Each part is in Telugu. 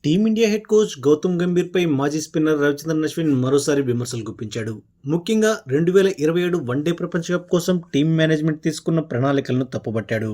Team India head coach Gautam Gambhir పై మాజీ స్పిన్నర్ రవిచంద్రన్ అశ్విన్ మరోసారి విమర్శలు గుప్పించాడు. ముఖ్యంగా 2027 వన్డే ప్రపంచ కప్ కోసం టీం మేనేజ్మెంట్ తీసుకున్న ప్రణాళికలను తప్పుబట్టాడు.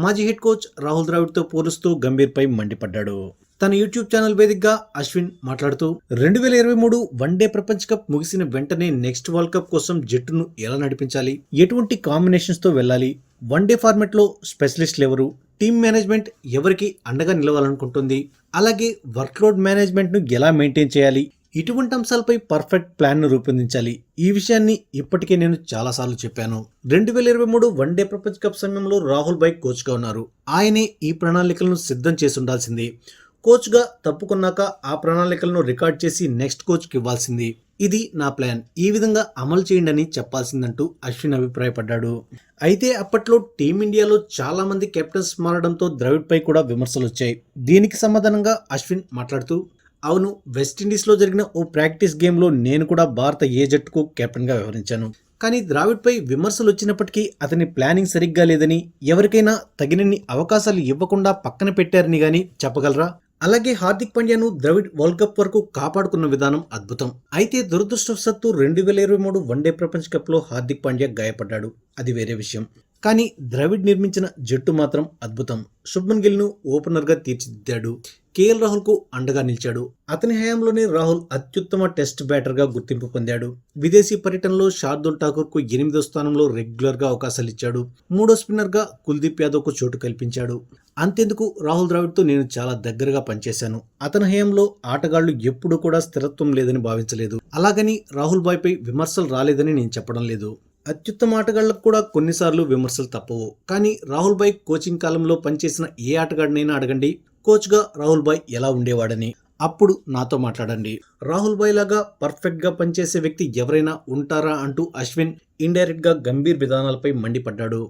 మాజీ హెడ్ కోచ్ రాహుల్ ద్రావిడ్తో పోలుస్తూ గంభీర్ పై మండిపడ్డాడు. తన యూట్యూబ్ ఛానల్ వేదికగా అశ్విన్ మాట్లాడుతూ 2023 వన్డే ప్రపంచ కప్ ముగిసిన వెంటనే నెక్స్ట్ వరల్డ్ కప్ కోసం జట్టును ఎలా నడిపించాలి, ఎటువంటి కాంబినేషన్స్ తో వెళ్ళాలి, వన్డే ఫార్మాట్ లో స్పెషలిస్టులు ఎవరు, టీమ్ మేనేజ్మెంట్ ఎవరికి అండగా నిలవాలనుకుంటుంది, అలాగే వర్క్లోడ్ మేనేజ్మెంట్ ను ఎలా మెయింటైన్ చేయాలి, ఇటువంటి అంశాలపై పర్ఫెక్ట్ ప్లాన్ ను రూపొందించాలి. ఈ విషయాన్ని ఇప్పటికే నేను చాలాసార్లు చెప్పాను. 2023 వన్డే ప్రపంచ కప్ సమయంలో రాహుల్ భాయ్ కోచ్ గా ఉన్నారు. ఆయనే ఈ ప్రణాళికలను సిద్ధం చేసి ఉండాల్సింది. కోచ్ గా తప్పుకున్నాక ఆ ప్రణాళికలను రికార్డ్ చేసి నెక్స్ట్ కోచ్ కి ఇవ్వాల్సింది. ఇది నా ప్లాన్, ఈ విధంగా అమలు చేయండి అని చెప్పాల్సిందంటూ అశ్విన్ అభిప్రాయపడ్డాడు. అయితే అప్పట్లో టీమిండియాలో చాలా మంది కెప్టెన్స్ మారడంతో ద్రవిడ్ పై కూడా విమర్శలు వచ్చాయి. దీనికి సమాధానంగా అశ్విన్ మాట్లాడుతూ, అవును, వెస్టిండీస్ లో జరిగిన ఓ ప్రాక్టీస్ గేమ్ లో నేను కూడా భారత ఏ జట్టుకు కెప్టెన్ గా వ్యవహరించాను. కానీ ద్రావిడ్ పై విమర్శలు వచ్చినప్పటికీ అతని ప్లానింగ్ సరిగ్గా లేదని, ఎవరికైనా తగినన్ని అవకాశాలు ఇవ్వకుండా పక్కన పెట్టారని గానీ చెప్పగలరా? అలాగే హార్దిక్ పాండ్యాను ద్రవిడ్ వరల్డ్ కప్ వరకు కాపాడుకున్న విధానం అద్భుతం. అయితే దురదృష్టవశాత్తు 2023 వన్డే ప్రపంచ కప్ లో హార్దిక్ పాండ్యా గాయపడ్డాడు. అది వేరే విషయం. కానీ ద్రవిడ్ నిర్మించిన జట్టు మాత్రం అద్భుతం. శుభ్మన్ గిల్ ను ఓపెనర్ గా తీర్చిదిద్దాడు. కేఎల్ రాహుల్ కు అండగా నిలిచాడు. అతని హయాంలోనే రాహుల్ అత్యుత్తమ టెస్ట్ బ్యాటర్ గా గుర్తింపు పొందాడు. విదేశీ పర్యటనలో శార్దుల్ ఠాకూర్ కు 8వ స్థానంలో రెగ్యులర్ గా అవకాశాలు ఇచ్చాడు. 3వ స్పిన్నర్ గా కుల్దీప్ యాదవ్ కు చోటు కల్పించాడు. అంతెందుకు, రాహుల్ ద్రావిడ్ తో నేను చాలా దగ్గరగా పనిచేశాను. అతని హయాంలో ఆటగాళ్లు ఎప్పుడూ కూడా స్థిరత్వం లేదని భావించలేదు. అలాగని రాహుల్ భాయ్ పై విమర్శలు రాలేదని నేను చెప్పడం లేదు. అత్యుత్తమ ఆటగాళ్లకు కూడా కొన్నిసార్లు విమర్శలు తప్పవు. కానీ రాహుల్ భాయ్ కోచింగ్ కాలంలో పనిచేసిన ఏ ఆటగాడినైనా అడగండి, కోచ్ గా రాహుల్ భాయ్ ఎలా ఉండేవాడని. అప్పుడు నాతో మాట్లాడండి. రాహుల్ భాయ్ లాగా పర్ఫెక్ట్ గా పనిచేసే వ్యక్తి ఎవరైనా ఉంటారా అంటూ అశ్విన్ ఇండైరెక్ట్ గా గంభీర్ విధానాలపై మండిపడ్డాడు.